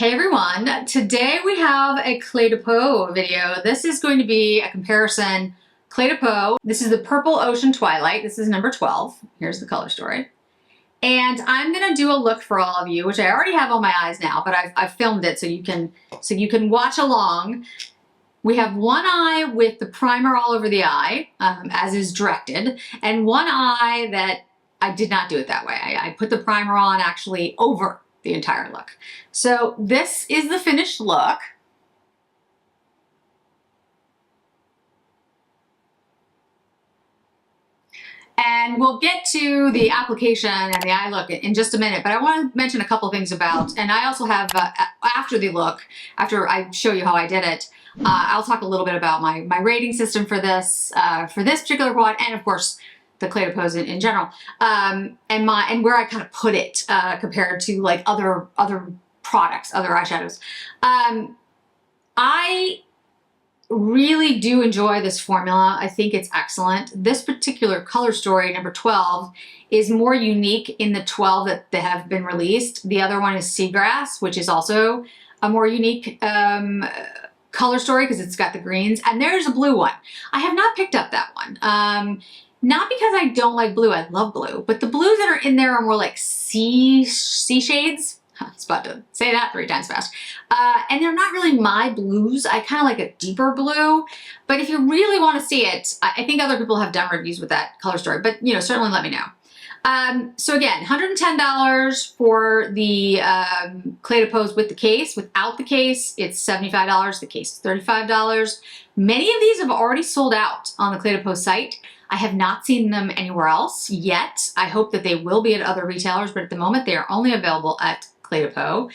Hey everyone, today we have a Cle de Peau video. This is going to be a comparison. Cle de Peau, this is the Purple Ocean Twilight. This is number 12. Here's the color story. And I'm gonna do a look for all of you, which I already have on my eyes now, but I've filmed it so you can watch along. We have one eye with the primer all over the eye, as is directed, and one eye that I did not do it that way. I put the primer on actually over the entire look. So this is the finished look. And we'll get to the application and the eye look in just a minute, but I want to mention a couple things about, and I also have, after the look, after I show you how I did it, I'll talk a little bit about my rating system for this particular product, and of course, the Cle de Peau in general, and where I kind of put it compared to like other products, other eyeshadows. I really do enjoy this formula. I think it's excellent. This particular color story, number 12, is more unique in the 12 that have been released. The other one is Seagrass, which is also a more unique color story because it's got the greens, and there's a blue one. I have not picked up that one. Not because I don't like blue, I love blue, but the blues that are in there are more like sea shades. I was about to say that 3 times fast. And they're not really my blues. I kind of like a deeper blue, but if you really want to see it, I think other people have done reviews with that color story, but you know, certainly let me know. So again, $110 for the Cle de Peau with the case. Without the case, it's $75. The case is $35. Many of these have already sold out on the Cle de Peau site. I have not seen them anywhere else yet. I hope that they will be at other retailers, but at the moment they are only available at Cle de Peau.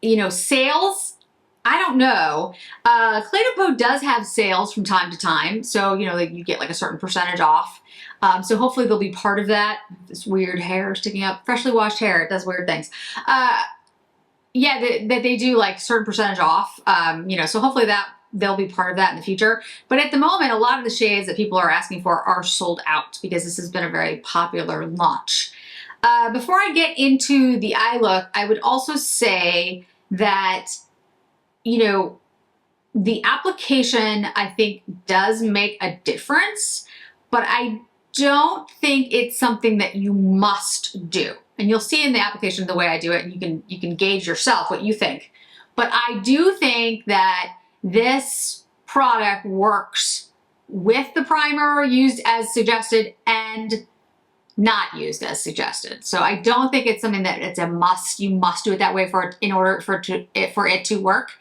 You know, sales, I don't know. Cle de Peau does have sales from time to time, so you know, you get like a certain percentage off. So hopefully they'll be part of that. This weird hair sticking up, freshly washed hair, it does weird things. Yeah, that they do like certain percentage off, you know, so hopefully they'll be part of that in the future. But at the moment, a lot of the shades that people are asking for are sold out because this has been a very popular launch. Before I get into the eye look, I would also say that, you know, the application I think does make a difference, but I don't think it's something that you must do. And you'll see in the application the way I do it, and you can gauge yourself what you think. But I do think that this product works with the primer used as suggested and not used as suggested. So I don't think it's something that it's a must. You must do it that way in order for it to work,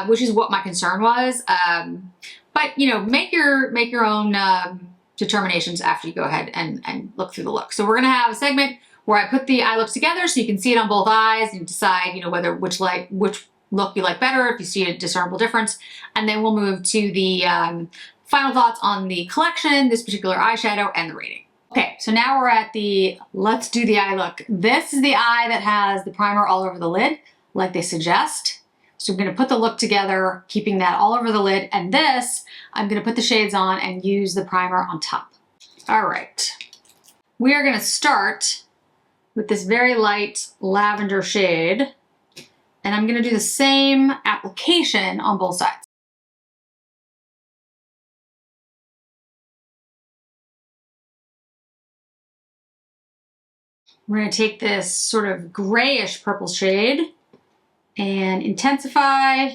which is what my concern was. But you know, make your own determinations after you go ahead and look through the look. So we're gonna have a segment where I put the eye looks together so you can see it on both eyes and decide, you know, which look you like better, if you see a discernible difference. And then we'll move to the final thoughts on the collection, this particular eyeshadow, and the rating. Okay, so now we're at the let's do the eye look. This is the eye that has the primer all over the lid, like they suggest. So I'm gonna put the look together, keeping that all over the lid, and this, I'm gonna put the shades on and use the primer on top. All right, we are gonna start with this very light lavender shade, and I'm gonna do the same application on both sides. We're gonna take this sort of grayish purple shade and intensify,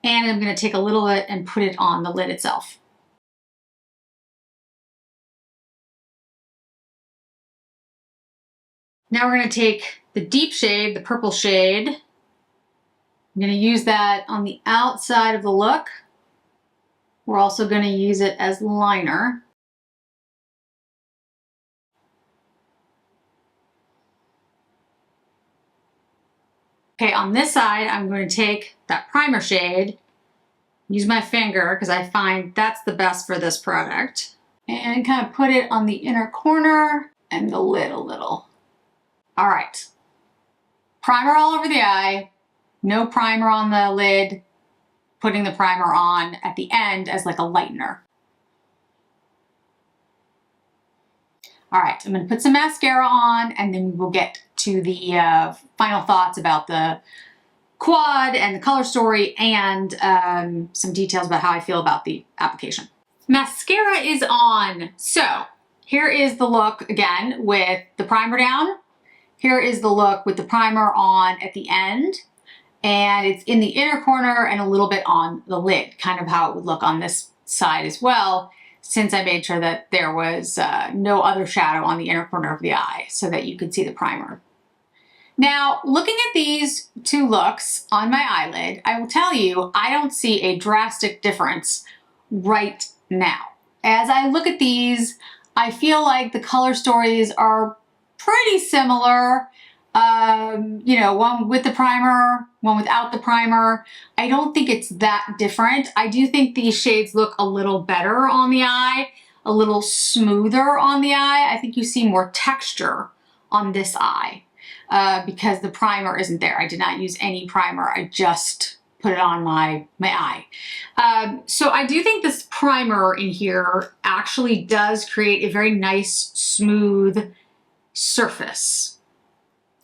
and I'm gonna take a little bit and put it on the lid itself. Now we're gonna take the deep shade, the purple shade. I'm gonna use that on the outside of the look. We're also gonna use it as liner. Okay, on this side, I'm going to take that primer shade, use my finger because I find that's the best for this product, and kind of put it on the inner corner and the lid a little. All right, primer all over the eye, no primer on the lid, putting the primer on at the end as like a lightener. All right, I'm gonna put some mascara on and then we'll get to the final thoughts about the quad and the color story, and some details about how I feel about the application. Mascara is on. So here is the look again with the primer down. Here is the look with the primer on at the end. And it's in the inner corner and a little bit on the lid, kind of how it would look on this side as well, since I made sure that there was no other shadow on the inner corner of the eye so that you could see the primer. Now, looking at these two looks on my eyelid, I will tell you, I don't see a drastic difference right now. As I look at these, I feel like the color stories are pretty similar. You know, one with the primer, one without the primer. I don't think it's that different. I do think these shades look a little better on the eye, a little smoother on the eye. I think you see more texture on this eye because the primer isn't there. I did not use any primer. I just put it on my eye. So I do think this primer in here actually does create a very nice, smooth surface.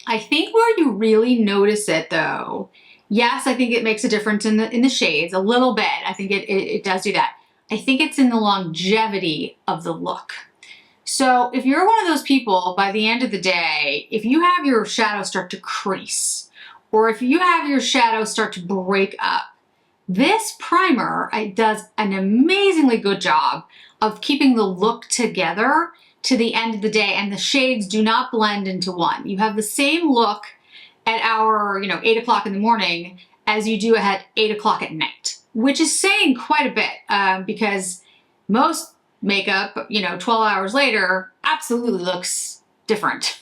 I think where you really notice it though, yes, I think it makes a difference in the shades a little bit. I think it does do that. I think it's in the longevity of the look. So if you're one of those people, by the end of the day, if you have your shadow start to crease, or if you have your shadow start to break up, this primer does an amazingly good job of keeping the look together to the end of the day, and the shades do not blend into one. You have the same look at our, 8 o'clock in the morning as you do at 8 o'clock at night, which is saying quite a bit because most makeup, 12 hours later, absolutely looks different.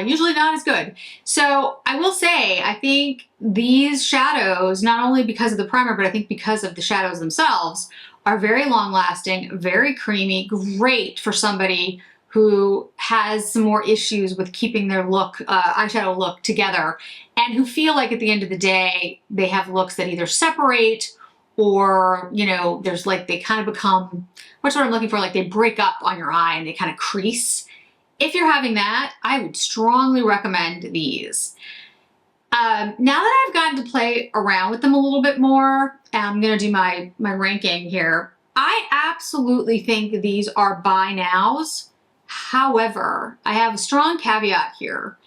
Usually not as good. So I will say, I think these shadows, not only because of the primer, but I think because of the shadows themselves, are very long lasting, very creamy, great for somebody who has some more issues with keeping their look, eyeshadow look together, and who feel like at the end of the day, they have looks that either separate or, there's like, they kind of become, what's what I'm looking for, like they break up on your eye and they kind of crease. If you're having that, I would strongly recommend these. Now that I've gotten to play around with them a little bit more, I'm going to do my ranking here. I absolutely think these are buy nows. However, I have a strong caveat here.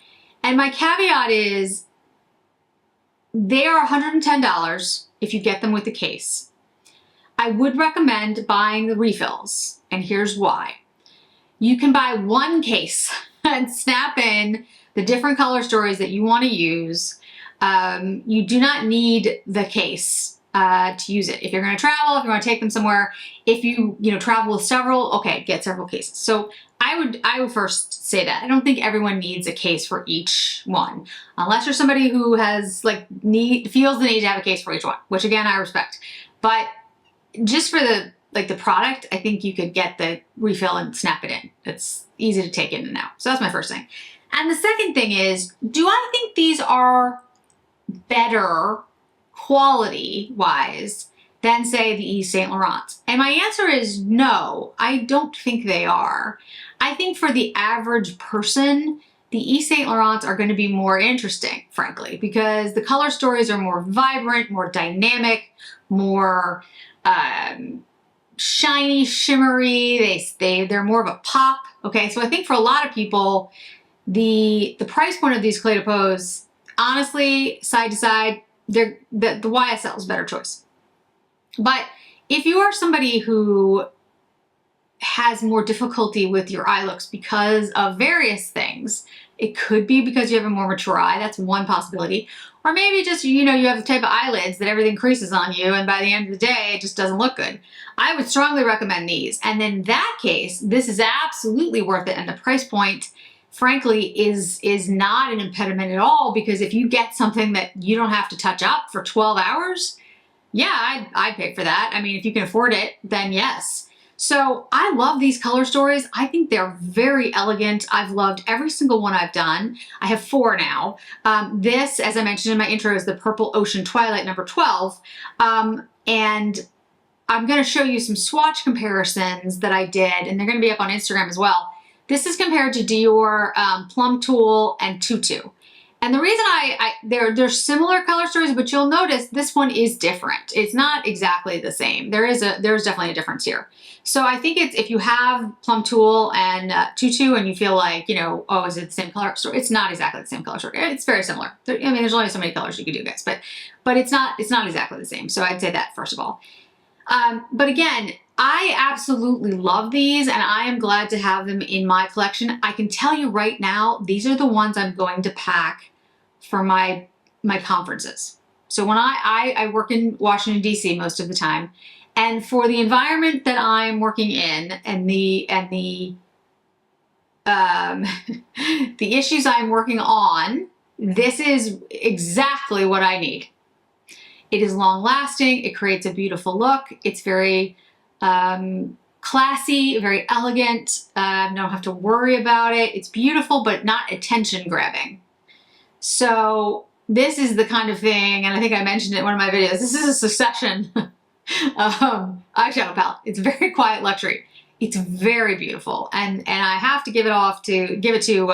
And my caveat is they are $110 if you get them with the case. I would recommend buying the refills, and here's why. You can buy one case and snap in the different color stories that you want to use. You do not need the case to use it. If you're going to travel, if you want to take them somewhere, if you travel with several, okay, get several cases. So I would first say that I don't think everyone needs a case for each one, unless you're somebody who has feels the need to have a case for each one, which again I respect. But just for the product, I think you could get the refill and snap it in. It's easy to take in and out. So that's my first thing. And the second thing is, do I think these are better quality-wise than, say, the Yves Saint Laurents? And my answer is no, I don't think they are. I think for the average person, the Yves Saint Laurents are going to be more interesting, frankly, because the color stories are more vibrant, more dynamic, more shiny, shimmery. They're more of a pop. Okay, so I think for a lot of people, the price point of these Cle de Peaus, honestly, side to side, the YSL is a better choice. But if you are somebody who has more difficulty with your eye looks because of various things, it could be because you have a more mature eye. That's one possibility. Or maybe just, you have the type of eyelids that everything creases on you, and by the end of the day, it just doesn't look good. I would strongly recommend these. And in that case, this is absolutely worth it. And the price point, frankly, is not an impediment at all, because if you get something that you don't have to touch up for 12 hours, yeah, I'd pay for that. I mean, if you can afford it, then yes. So I love these color stories. I think they're very elegant. I've loved every single one I've done. I have 4 now. This, as I mentioned in my intro, is the Purple Ocean Twilight number 12. And I'm going to show you some swatch comparisons that I did, and they're going to be up on Instagram as well. This is compared to Dior Plum Tool and Tutu. And the reason they're similar color stories, but you'll notice this one is different. It's not exactly the same. There's definitely a difference here. So I think it's, if you have Plum Tool and Tutu and you feel like, you know, oh, is it the same color story? It's not exactly the same color story. It's very similar. I mean, there's only so many colors you can do, guys, but it's not exactly the same. So I'd say that first of all. But again, I absolutely love these and I am glad to have them in my collection. I can tell you right now, these are the ones I'm going to pack for my conferences. So when I work in Washington, D.C. most of the time, and for the environment that I'm working in and the the issues I'm working on, this is exactly what I need. It is long lasting. It creates a beautiful look. It's very classy, very elegant. Don't have to worry about it. It's beautiful, but not attention grabbing. So this is the kind of thing, and I think I mentioned it in one of my videos, this is a Succession eyeshadow palette. It's very quiet luxury. It's very beautiful, and I have to give it to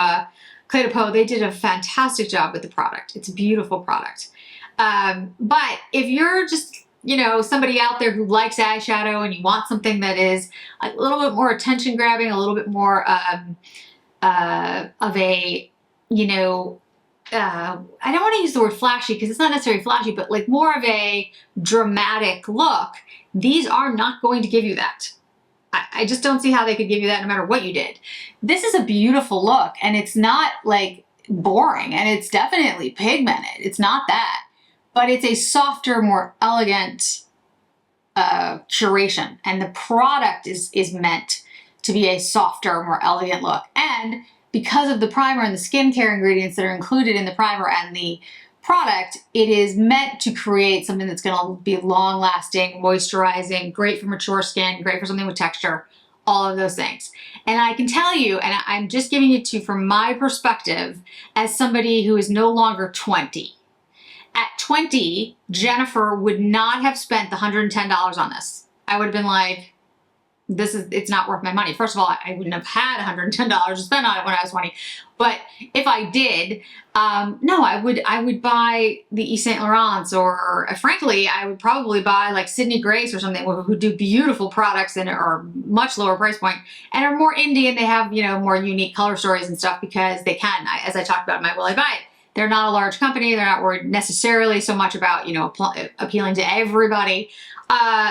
Cle de Peau. They did a fantastic job with the product. It's a beautiful product. But if you're just, you know, somebody out there who likes eyeshadow and you want something that is a little bit more attention grabbing, a little bit more of a, you know, I don't want to use the word flashy because it's not necessarily flashy, but like more of a dramatic look, these are not going to give you that. I just don't see how they could give you that no matter what you did. This is a beautiful look and it's not like boring, and it's definitely pigmented. It's not that, but it's a softer, more elegant curation, and the product is meant to be a softer, more elegant look. And because of the primer and the skincare ingredients that are included in the primer and the product, it is meant to create something that's going to be long lasting, moisturizing, great for mature skin, great for something with texture, all of those things. And I can tell you, and I'm just giving it to you from my perspective as somebody who is no longer 20. At 20, Jennifer would not have spent the $110 on this. I would have been like, it's not worth my money. First of all, I wouldn't have had $110 to spend on it when I was 20. But if I did, no, I would buy the Yves Saint Laurents, or frankly, I would probably buy like Sydney Grace or something who do beautiful products and are much lower price point and are more indie, and they have, you know, more unique color stories and stuff because they can, as I talked about in my Will I Buy It. They're not a large company. They're not worried necessarily so much about, you know, appealing to everybody.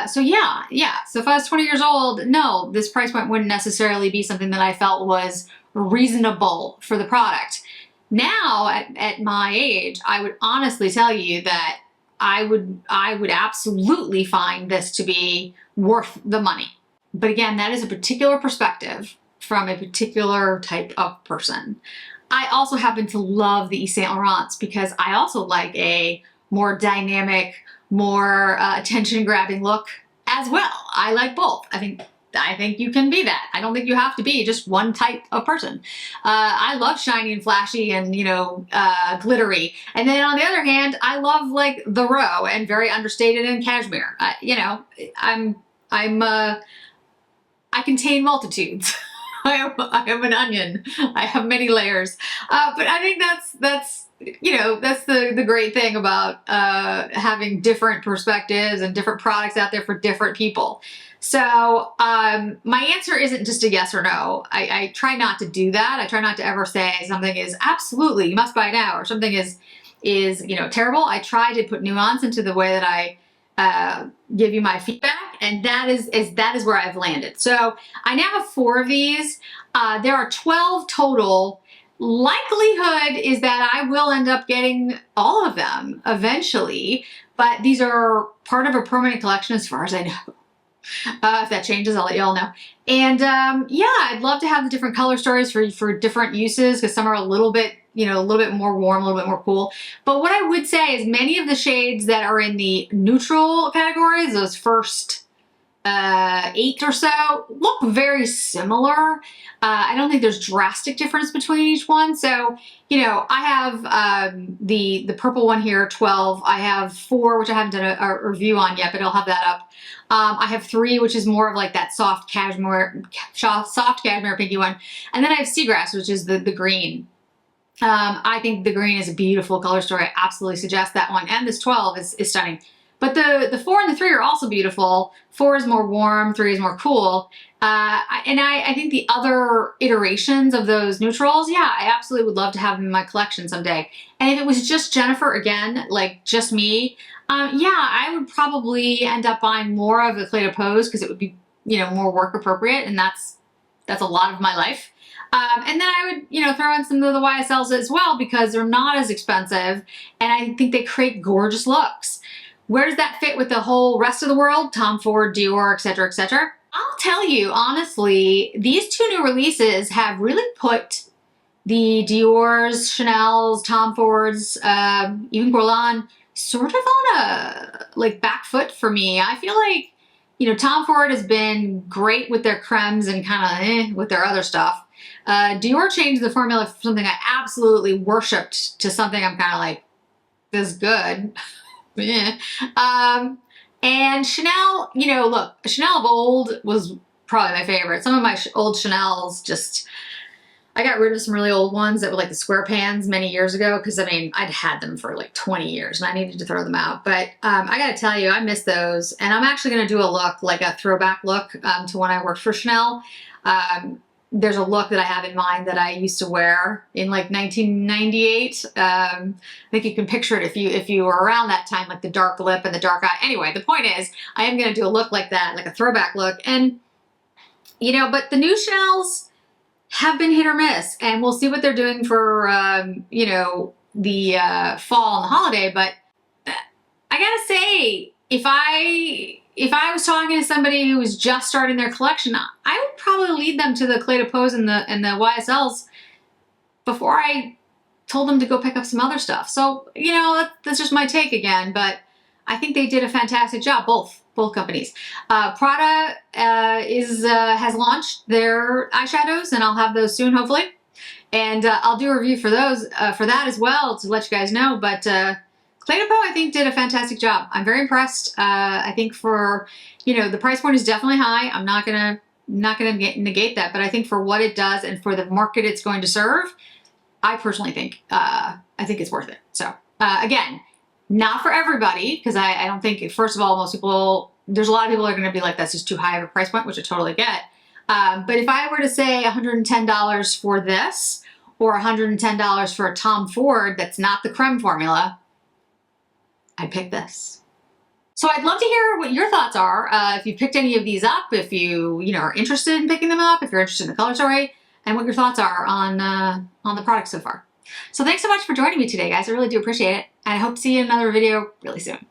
So yeah. So if I was 20 years old, no, this price point wouldn't necessarily be something that I felt was reasonable for the product. Now, at my age, I would honestly tell you that I would absolutely find this to be worth the money. But again, that is a particular perspective from a particular type of person. I also happen to love the Yves Saint Laurents because I also like a more dynamic, more attention-grabbing look as well. I like both. I think you can be that. I don't think you have to be just one type of person. I love shiny and flashy and, you know, glittery. And then on the other hand, I love like the row and very understated and cashmere. You know, I contain multitudes. I am an onion. I have many layers. But I think that's you know, that's the great thing about having different perspectives and different products out there for different people. So my answer isn't just a yes or no. I try not to do that. I try not to ever say something is absolutely, you must buy it now, or something is you know, terrible. I try to put nuance into the way that I give you my feedback, and that is where I've landed. So I now have 4 of these. There are 12 total. Likelihood is that I will end up getting all of them eventually, but these are part of a permanent collection as far as I know. If that changes, I'll let y'all know. And yeah, I'd love to have the different color stories for different uses, because some are a little bit, you know, a little bit more warm, a little bit more cool. But what I would say is many of the shades that are in the neutral categories, those first 8 or so, look very similar. I don't think there's drastic difference between each one. So, you know, I have the purple one here, 12. I have 4, which I haven't done a review on yet, but I'll have that up. I have 3, which is more of like that soft cashmere pinky one. And then I have Seagrass, which is the green. I think the green is a beautiful color story. I absolutely suggest that one. And this 12 is stunning. But the 4 and the 3 are also beautiful. 4 is more warm, 3 is more cool. And I think the other iterations of those neutrals, yeah, I absolutely would love to have them in my collection someday. And if it was just Jennifer, again, like just me, yeah, I would probably end up buying more of the Cle de Peau because it would be, you know, more work appropriate, and that's a lot of my life. And then I would, you know, throw in some of the YSLs as well because they're not as expensive, and I think they create gorgeous looks. Where does that fit with the whole rest of the world? Tom Ford, Dior, etc., etc. I'll tell you, honestly, these 2 new releases have really put the Dior's, Chanel's, Tom Ford's, even Guerlain sort of on a, like, back foot for me. I feel like, you know, Tom Ford has been great with their cremes and kind of with their other stuff. Dior changed the formula from something I absolutely worshipped to something I'm kind of like, this is good. And Chanel, you know, look, Chanel of old was probably my favorite. Some of my old Chanel's just, I got rid of some really old ones that were like the square pans many years ago because, I mean, I'd had them for like 20 years and I needed to throw them out. But I got to tell you, I miss those. And I'm actually going to do a look, like a throwback look to when I worked for Chanel. There's a look that I have in mind that I used to wear in like 1998. I think you can picture it if you were around that time, like the dark lip and the dark eye. Anyway, the point is, I am going to do a look like that, like a throwback look. And, you know, but the new Chanel's have been hit or miss, and we'll see what they're doing for, you know, the fall and the holiday. But I gotta say, if I was talking to somebody who was just starting their collection, I would probably lead them to the Cle de Peau and the YSLs before I told them to go pick up some other stuff. So, you know, that's just my take again, but I think they did a fantastic job, both companies. Prada has launched their eyeshadows, and I'll have those soon, hopefully. And I'll do a review for those, for that as well, to let you guys know. But Cle de Peau, I think, did a fantastic job. I'm very impressed. I think for, you know, the price point is definitely high. I'm not gonna negate that, but I think for what it does and for the market it's going to serve, I personally think I think it's worth it. So again, not for everybody, because I don't think, first of all, most people, there's a lot of people that are going to be like, that's just too high of a price point, which I totally get. But if I were to say $110 for this, or $110 for a Tom Ford that's not the creme formula, I'd pick this. So I'd love to hear what your thoughts are. If you picked any of these up, if you know, are interested in picking them up, if you're interested in the color story, and what your thoughts are on the product so far. So thanks so much for joining me today, guys. I really do appreciate it. And I hope to see you in another video really soon.